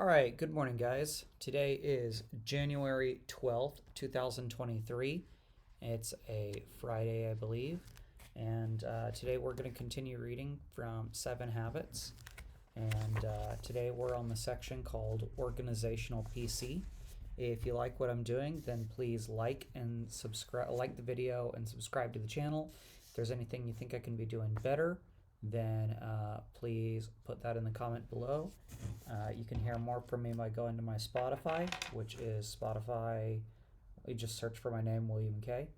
All right, good morning, guys. Today is January 12th, 2023. It's a Friday, I believe. And today we're going to continue reading from Seven Habits. And today we're on the section called Organizational PC. If you like what I'm doing, then please like the video and subscribe to the channel. If there's anything you think I can be doing better, then please put that in the comment below. You can hear more from me by going to my Spotify, which is Spotify. You just search for my name, William K.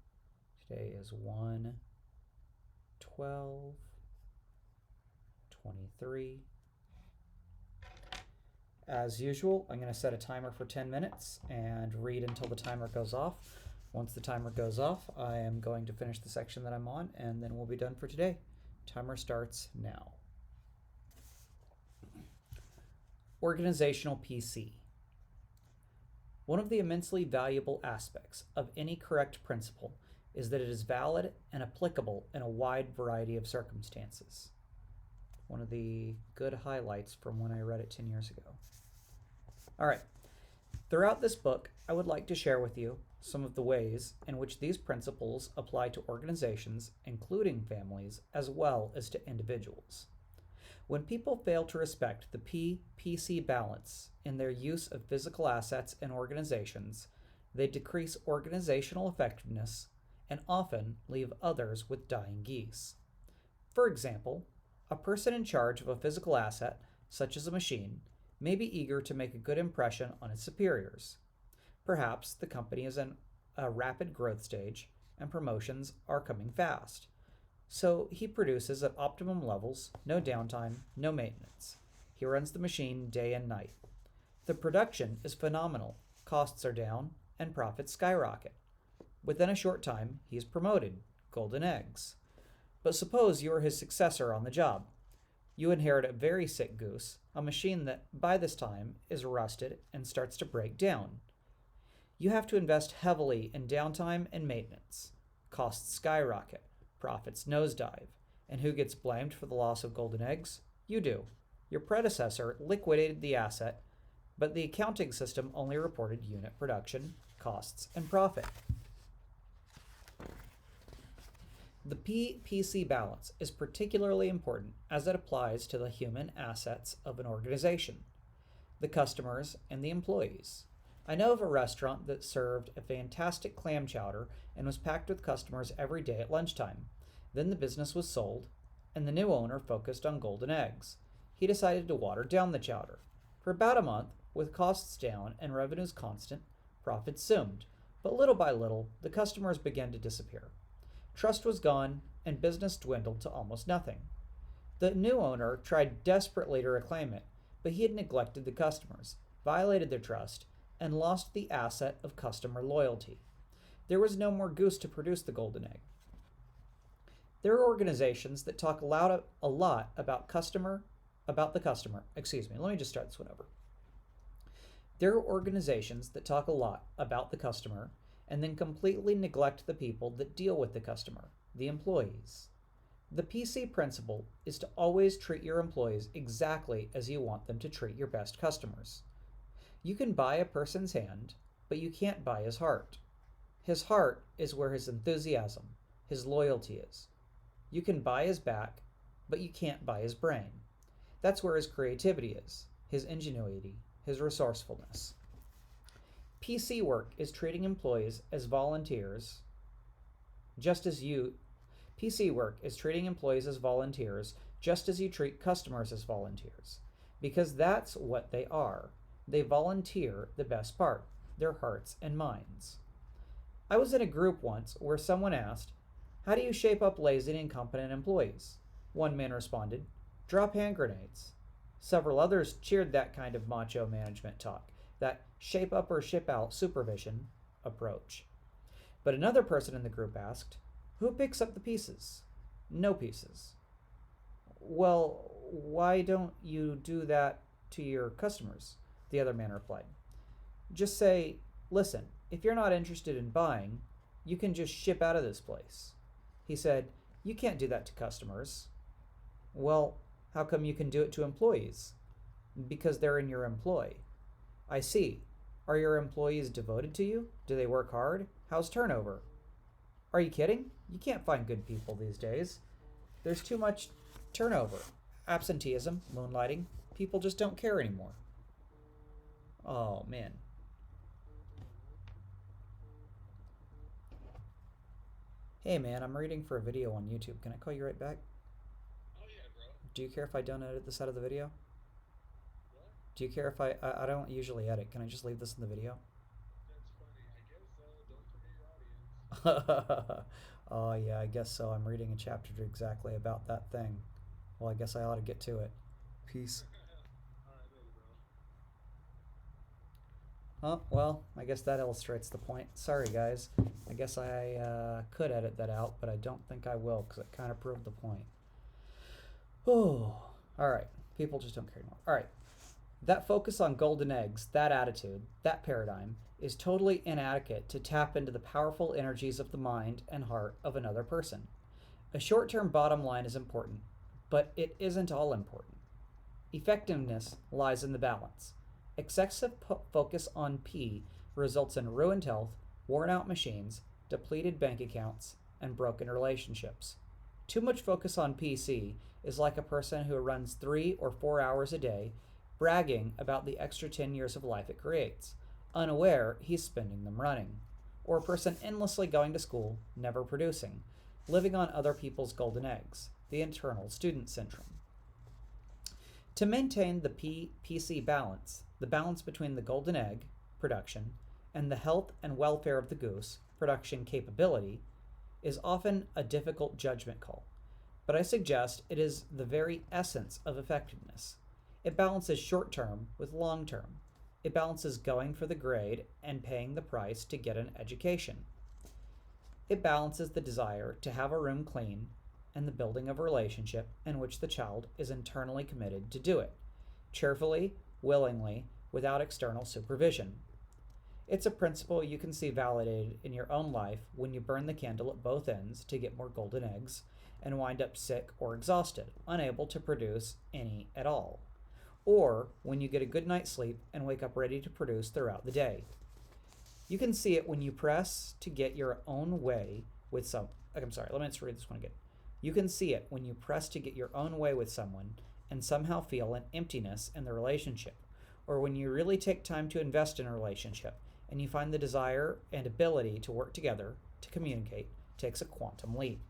Today is 1/12/23. As usual, I'm going to set a timer for 10 minutes and read until the timer goes off. Once the timer goes off, I am going to finish the section that I'm on, and then we'll be done for today. Timer starts now. Organizational PC. One of the immensely valuable aspects of any correct principle is that it is valid and applicable in a wide variety of circumstances. One of the good highlights from when I read it 10 years ago. All right. Throughout this book, I would like to share with you some of the ways in which these principles apply to organizations, including families, as well as to individuals. When people fail to respect the P-PC balance in their use of physical assets in organizations, they decrease organizational effectiveness and often leave others with dying geese. For example, a person in charge of a physical asset, such as a machine, may be eager to make a good impression on its superiors. Perhaps the company is in a rapid growth stage and promotions are coming fast. So he produces at optimum levels, no downtime, no maintenance. He runs the machine day and night. The production is phenomenal, costs are down, and profits skyrocket. Within a short time, he is promoted, golden eggs. But suppose you are his successor on the job. You inherit a very sick goose, a machine that, by this time, is rusted and starts to break down. You have to invest heavily in downtime and maintenance. Costs skyrocket, profits nosedive. And who gets blamed for the loss of golden eggs? You do. Your predecessor liquidated the asset, but the accounting system only reported unit production, costs, and profit. The P-PC balance is particularly important as it applies to the human assets of an organization, the customers and the employees. I know of a restaurant that served a fantastic clam chowder and was packed with customers every day at lunchtime. Then the business was sold, and the new owner focused on golden eggs. He decided to water down the chowder. For about a month, with costs down and revenues constant, profits zoomed, but little by little, the customers began to disappear. Trust was gone, and business dwindled to almost nothing. The new owner tried desperately to reclaim it, but he had neglected the customers, violated their trust, and lost the asset of customer loyalty. There was no more goose to produce the golden egg. There are organizations that talk a lot about the customer. Let me just start this one over. There are organizations that talk a lot about the customer and then completely neglect the people that deal with the customer, the employees. The PC principle is to always treat your employees exactly as you want them to treat your best customers. You can buy a person's hand, but you can't buy his heart. His heart is where his enthusiasm, his loyalty is. You can buy his back, but you can't buy his brain. That's where his creativity is, his ingenuity, his resourcefulness. PC work is treating employees as volunteers, PC work is treating employees as volunteers, just as you treat customers as volunteers, because that's what they are. They volunteer the best part, their hearts and minds. I was in a group once where someone asked, "How do you shape up lazy and incompetent employees?" One man responded, "Drop hand grenades." Several others cheered that kind of macho management talk, that shape up or ship out supervision approach. But another person in the group asked, "Who picks up the pieces?" "No pieces." "Well, why don't you do that to your customers?" The other man replied. "Just say, listen, if you're not interested in buying, you can just ship out of this place." He said, "You can't do that to customers." "Well, how come you can do it to employees?" "Because they're in your employ. I see. Are your employees devoted to you? Do they work hard? How's turnover? Are you kidding? You can't find good people these days. There's too much turnover. Absenteeism, moonlighting. People just don't care anymore. Oh, man. Hey, man, I'm reading for a video on YouTube. Can I call you right back? Oh yeah, bro. Do you care if I don't edit this out of the video? What? Do you care if I don't usually edit. Can I just leave this in the video? That's funny. I guess so. Don't forget your audience. Oh, yeah, I guess so. I'm reading a chapter exactly about that thing. Well, I guess I ought to get to it. Peace. All right, later, bro. Oh, well, I guess that illustrates the point. Sorry, guys. I guess I could edit that out, but I don't think I will because it kind of proved the point. Oh, all right. People just don't care anymore. All right. That focus on golden eggs, that attitude, that paradigm is totally inadequate to tap into the powerful energies of the mind and heart of another person. A short term bottom line is important, but it isn't all important. Effectiveness lies in the balance. Excessive focus on P results in ruined health, worn out machines, depleted bank accounts, and broken relationships. Too much focus on PC is like a person who runs 3 or 4 hours a day, bragging about the extra 10 years of life it creates, unaware he's spending them running. Or a person endlessly going to school, never producing, living on other people's golden eggs, the internal student syndrome. To maintain the PC balance, the balance between the golden egg, production, and the health and welfare of the goose, production capability, is often a difficult judgment call, but I suggest it is the very essence of effectiveness. It balances short term with long term. It balances going for the grade and paying the price to get an education. It balances the desire to have a room clean and the building of a relationship in which the child is internally committed to do it, cheerfully, willingly, without external supervision. It's a principle you can see validated in your own life when you burn the candle at both ends to get more golden eggs and wind up sick or exhausted, unable to produce any at all. Or when you get a good night's sleep and wake up ready to produce throughout the day. You can see it when you press to get your own way with some. I'm sorry, let me just read this one again. You can see it when you press to get your own way with someone and somehow feel an emptiness in the relationship, or when you really take time to invest in a relationship and you find the desire and ability to work together, to communicate, takes a quantum leap.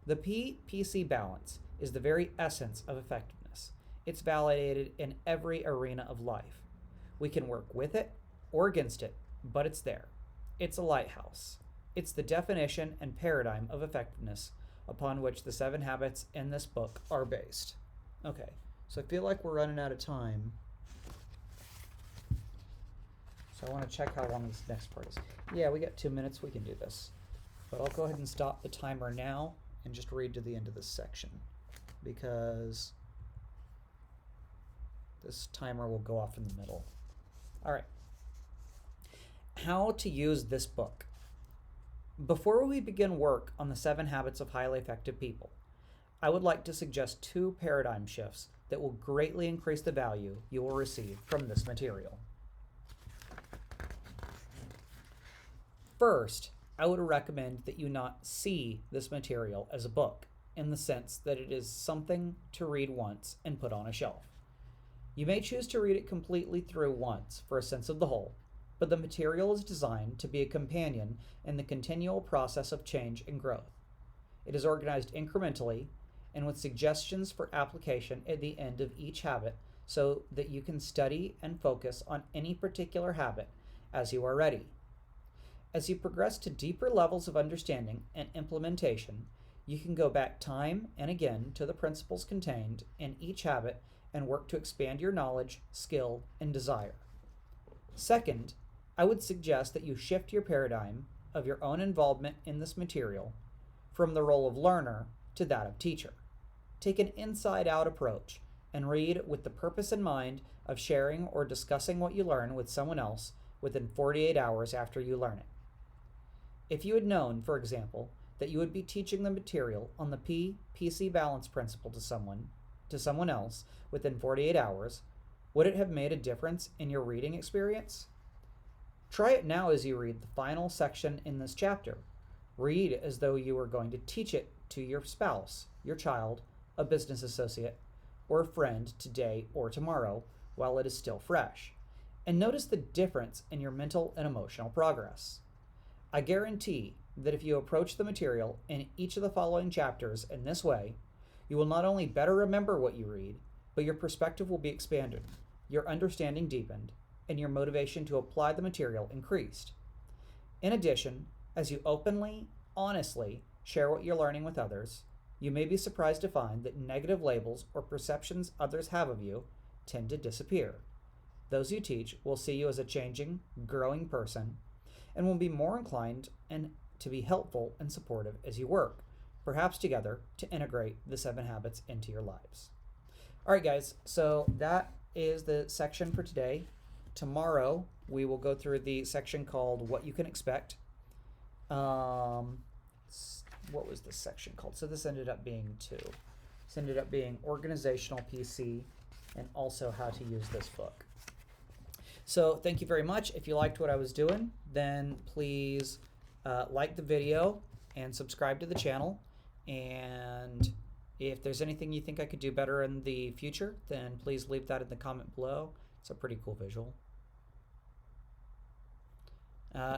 The PC balance is the very essence of effectiveness. It's validated in every arena of life. We can work with it or against it, but it's there. It's a lighthouse. It's the definition and paradigm of effectiveness upon which the 7 habits in this book are based. Okay, so I feel like we're running out of time. So I want to check how long this next part is. Yeah, we got 2 minutes. We can do this. But I'll go ahead and stop the timer now and just read to the end of this section because this timer will go off in the middle. All right. How to use this book. Before we begin work on the 7 habits of highly effective people, I would like to suggest 2 paradigm shifts that will greatly increase the value you will receive from this material. First, I would recommend that you not see this material as a book, in the sense that it is something to read once and put on a shelf. You may choose to read it completely through once for a sense of the whole, but the material is designed to be a companion in the continual process of change and growth. It is organized incrementally and with suggestions for application at the end of each habit so that you can study and focus on any particular habit as you are ready. As you progress to deeper levels of understanding and implementation, you can go back time and again to the principles contained in each habit and work to expand your knowledge, skill, and desire. Second, I would suggest that you shift your paradigm of your own involvement in this material from the role of learner to that of teacher. Take an inside-out approach and read with the purpose in mind of sharing or discussing what you learn with someone else within 48 hours after you learn it. If you had known, for example, that you would be teaching the material on the PC balance principle to someone else within 48 hours, Would it have made a difference in your reading experience? Try it now as you read the final section in this chapter. Read as though you were going to teach it to your spouse, your child, a business associate, or a friend today or tomorrow while it is still fresh. And notice the difference in your mental and emotional progress. I guarantee that if you approach the material in each of the following chapters in this way, you will not only better remember what you read, but your perspective will be expanded, your understanding deepened, and your motivation to apply the material increased. In addition, as you openly, honestly share what you're learning with others, you may be surprised to find that negative labels or perceptions others have of you tend to disappear. Those you teach will see you as a changing, growing person and will be more inclined and to be helpful and supportive as you work, perhaps together, to integrate the 7 habits into your lives. All right, guys, so that is the section for today. Tomorrow, we will go through the section called What You Can Expect. What was this section called? So this ended up being 2. This ended up being Organizational PC and also How to Use This Book. So thank you very much. If you liked what I was doing, then please like the video and subscribe to the channel. And if there's anything you think I could do better in the future, then please leave that in the comment below. It's a pretty cool visual.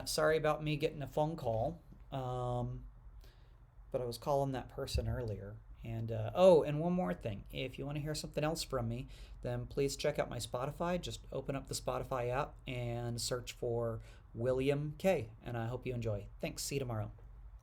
Sorry about me getting a phone call, but I was calling that person earlier. And and one more thing. If you want to hear something else from me, then please check out my Spotify. Just open up the Spotify app and search for William K. And I hope you enjoy. Thanks. See you tomorrow.